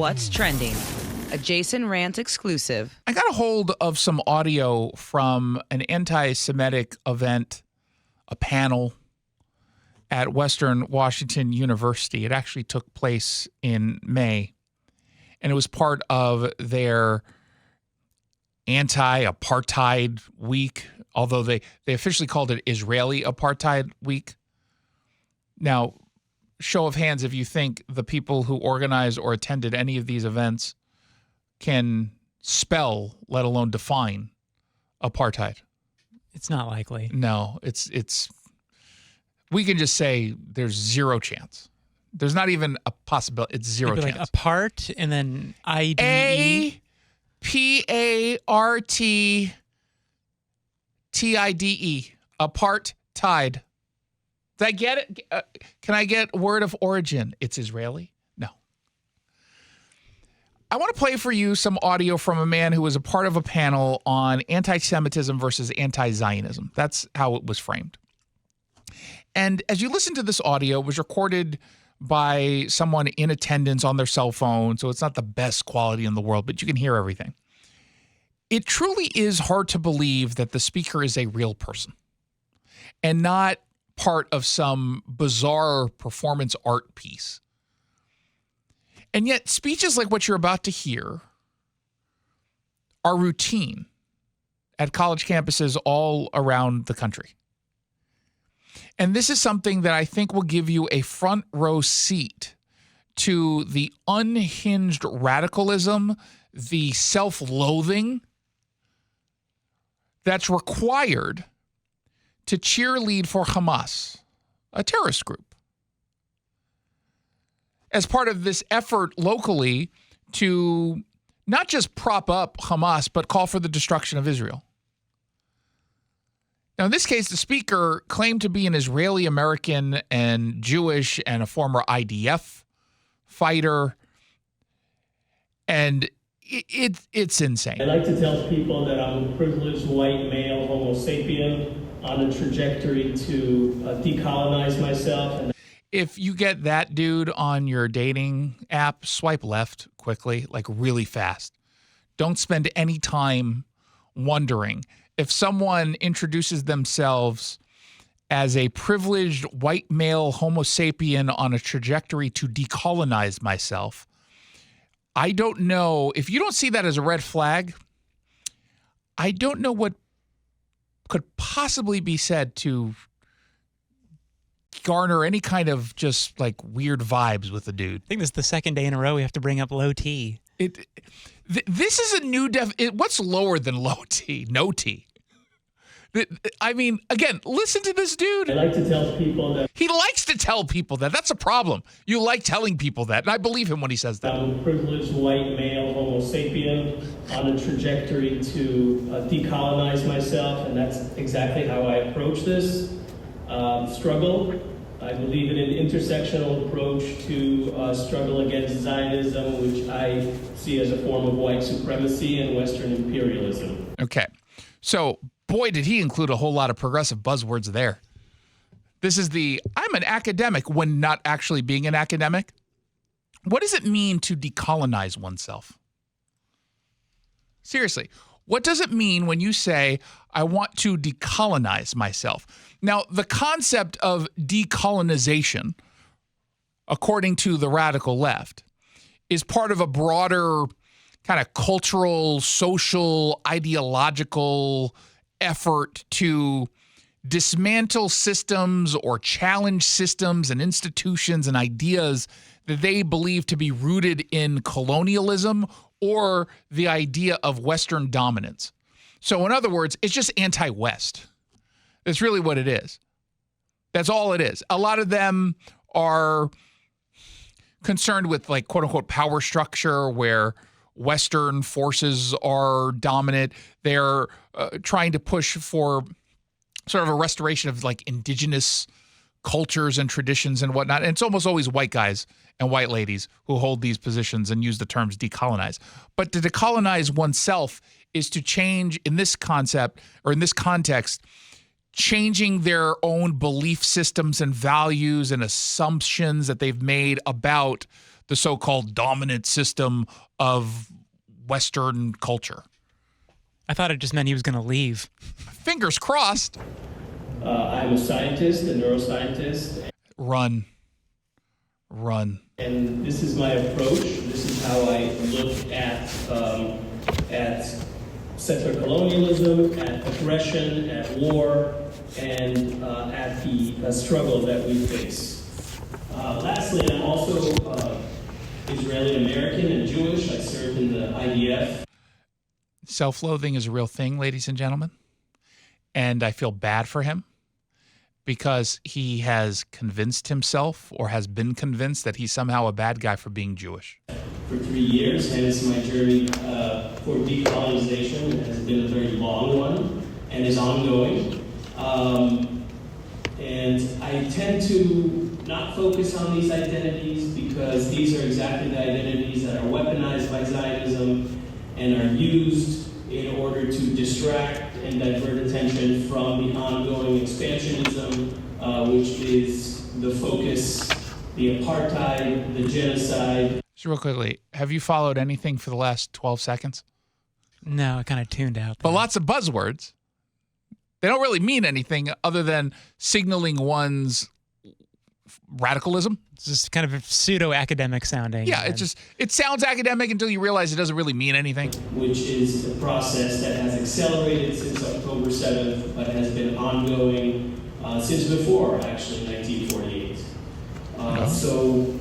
What's Trending, a Jason Rantz exclusive. I got a hold of some audio from an anti-Semitic event, a panel at Western Washington University. It actually took place in May, and it was part of their anti-apartheid week, although they officially called it Israeli Apartheid Week. Now, show of hands if you think the people who organized or attended any of these events can spell, let alone define, apartheid. It's not likely. No, it's we can just say there's zero chance. There's not even a possibility. It's zero chance. Like apart and then IDE. APARTTIDE. Apartheid. Did I get it? Can I get word of origin? It's Israeli? No. I want to play for you some audio from a man who was a part of a panel on anti-Semitism versus anti-Zionism. That's how it was framed. And as you listen to this audio, it was recorded by someone in attendance on their cell phone, so it's not the best quality in the world, but you can hear everything. It truly is hard to believe that the speaker is a real person and not part of some bizarre performance art piece. And yet speeches like what you're about to hear are routine at college campuses all around the country. And this is something that I think will give you a front row seat to the unhinged radicalism, the self-loathing that's required to cheerlead for Hamas, a terrorist group, as part of this effort locally to not just prop up Hamas, but call for the destruction of Israel. Now, in this case, the speaker claimed to be an Israeli-American and Jewish and a former IDF fighter, and it's insane. I like to tell people that I'm a privileged white male homo sapien on a trajectory to decolonize myself. If you get that dude on your dating app, swipe left quickly, like really fast. Don't spend any time wondering. If someone introduces themselves as a privileged white male homo sapien on a trajectory to decolonize myself, I don't know. If you don't see that as a red flag, I don't know what could possibly be said to garner any kind of just like weird vibes with the dude. I think this is the second day in a row we have to bring up low T. This is a new what's lower than low T? No T. I mean, again, listen to this dude. I like to tell people that he likes to tell people that. That's a problem. You like telling people that, and I believe him when he says that. I'm a privileged white male homo sapien on a trajectory to decolonize myself, and that's exactly how I approach this struggle. I believe in an intersectional approach to struggle against Zionism, which I see as a form of white supremacy and Western imperialism. Okay. So, boy, did he include a whole lot of progressive buzzwords there. This is I'm an academic when not actually being an academic. What does it mean to decolonize oneself? Seriously, what does it mean when you say, I want to decolonize myself? Now, the concept of decolonization, according to the radical left, is part of a broader kind of cultural, social, ideological effort to dismantle systems or challenge systems and institutions and ideas that they believe to be rooted in colonialism or the idea of Western dominance. So in other words, it's just anti-West. That's really what it is. That's all it is. A lot of them are concerned with like quote unquote power structure where Western forces are dominant. They're trying to push for sort of a restoration of like indigenous cultures and traditions and whatnot. And it's almost always white guys and white ladies who hold these positions and use the terms decolonize. But to decolonize oneself is to change in this concept or in this context, changing their own belief systems and values and assumptions that they've made about the so-called dominant system of Western culture. I thought it just meant he was going to leave. Fingers crossed. I'm a scientist, a neuroscientist. Run. And this is my approach. This is how I look at settler colonialism, at aggression, at war, and at the struggle that we face. Lastly, I'm also Israeli American and Jewish. I served in the IDF. Self-loathing is a real thing, ladies and gentlemen. And I feel bad for him because he has convinced himself or has been convinced that he's somehow a bad guy for being Jewish. For 3 years, hence my journey for decolonization has been a very long one and is ongoing. And I tend to not focus on these identities because these are exactly the identities that are weaponized by Zionism and are used in order to distract and divert attention from the ongoing expansionism, which is the focus, the apartheid, the genocide. So real quickly, have you followed anything for the last 12 seconds? No, I kind of tuned out But there. lots of buzzwords. They don't really mean anything other than signaling one's radicalism. It's just kind of pseudo-academic sounding. Yeah, and it sounds academic until you realize it doesn't really mean anything. Which is a process that has accelerated since October 7th, but has been ongoing since before, actually, 1948. So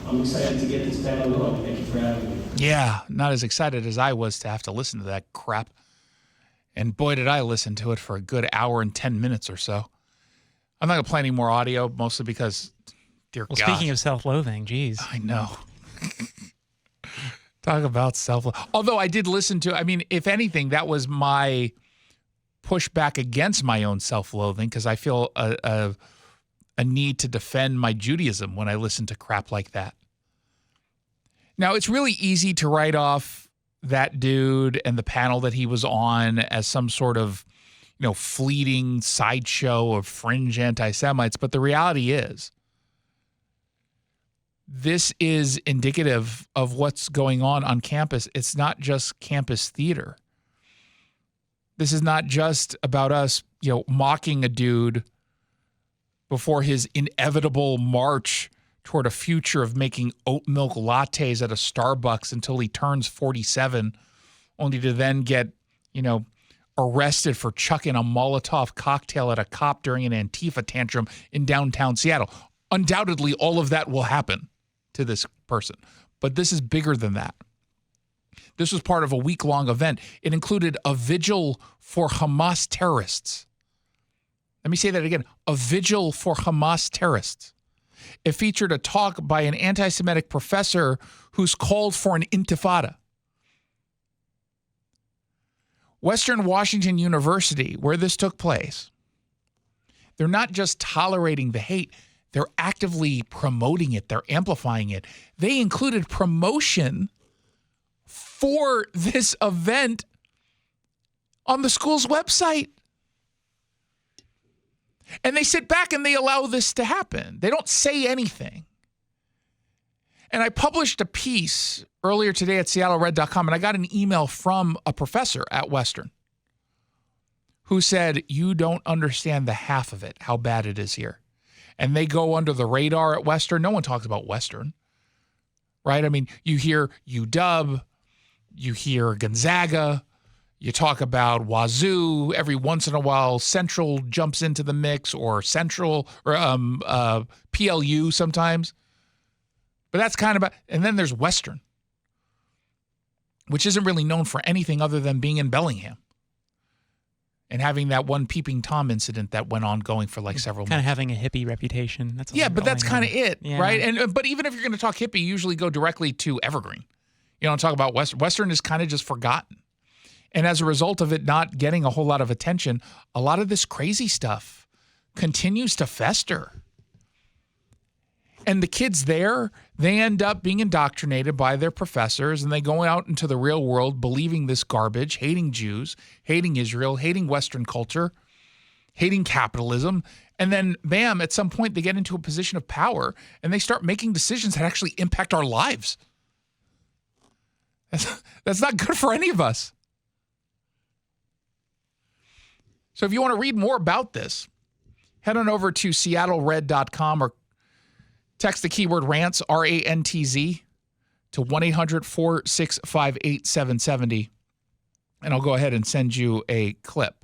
I'm excited to get this panel going. Thank you for having me. Yeah, not as excited as I was to have to listen to that crap. And boy, did I listen to it for a good hour and 10 minutes or so. I'm not going to play any more audio, mostly because, dear well, God. speaking of self-loathing, geez. I know. Talk about self-love. Although I did listen to, I mean, if anything, that was my pushback against my own self-loathing because I feel a need to defend my Judaism when I listen to crap like that. Now, it's really easy to write off that dude and the panel that he was on as some sort of, fleeting sideshow of fringe anti-Semites. But the reality is, this is indicative of what's going on campus. It's not just campus theater. This is not just about us, mocking a dude before his inevitable march toward a future of making oat milk lattes at a Starbucks until he turns 47, only to then get, arrested for chucking a Molotov cocktail at a cop during an Antifa tantrum in downtown Seattle. Undoubtedly, all of that will happen to this person. But this is bigger than that. This was part of a week-long event. It included a vigil for Hamas terrorists. Let me say that again. A vigil for Hamas terrorists. It featured a talk by an anti-Semitic professor who's called for an intifada. Western Washington University, where this took place, they're not just tolerating the hate, they're actively promoting it, they're amplifying it. They included promotion for this event on the school's website. And they sit back and they allow this to happen. They don't say anything. And I published a piece earlier today at seattlered.com, and I got an email from a professor at Western who said, you don't understand the half of it, how bad it is here. And they go under the radar at Western. No one talks about Western, right? I mean, you hear UW, you hear Gonzaga, you talk about Wazoo. Every once in a while, Central jumps into the mix, or Central, or PLU sometimes. But that's kind of, and then there's Western, which isn't really known for anything other than being in Bellingham and having that one Peeping Tom incident that went on going for like several months. Kind of having a hippie reputation. That's yeah, but that's kind of it, yeah. right? And but even if you're going to talk hippie, you usually go directly to Evergreen. You don't talk about Western. Western is kind of just forgotten. And as a result of it not getting a whole lot of attention, a lot of this crazy stuff continues to fester. And the kids there, they end up being indoctrinated by their professors, and they go out into the real world believing this garbage, hating Jews, hating Israel, hating Western culture, hating capitalism, and then bam, at some point they get into a position of power and they start making decisions that actually impact our lives. That's not good for any of us. So if you want to read more about this, head on over to seattlered.com or text the keyword rants, R-A-N-T-Z, to 1-800-465-8770, and I'll go ahead and send you a clip.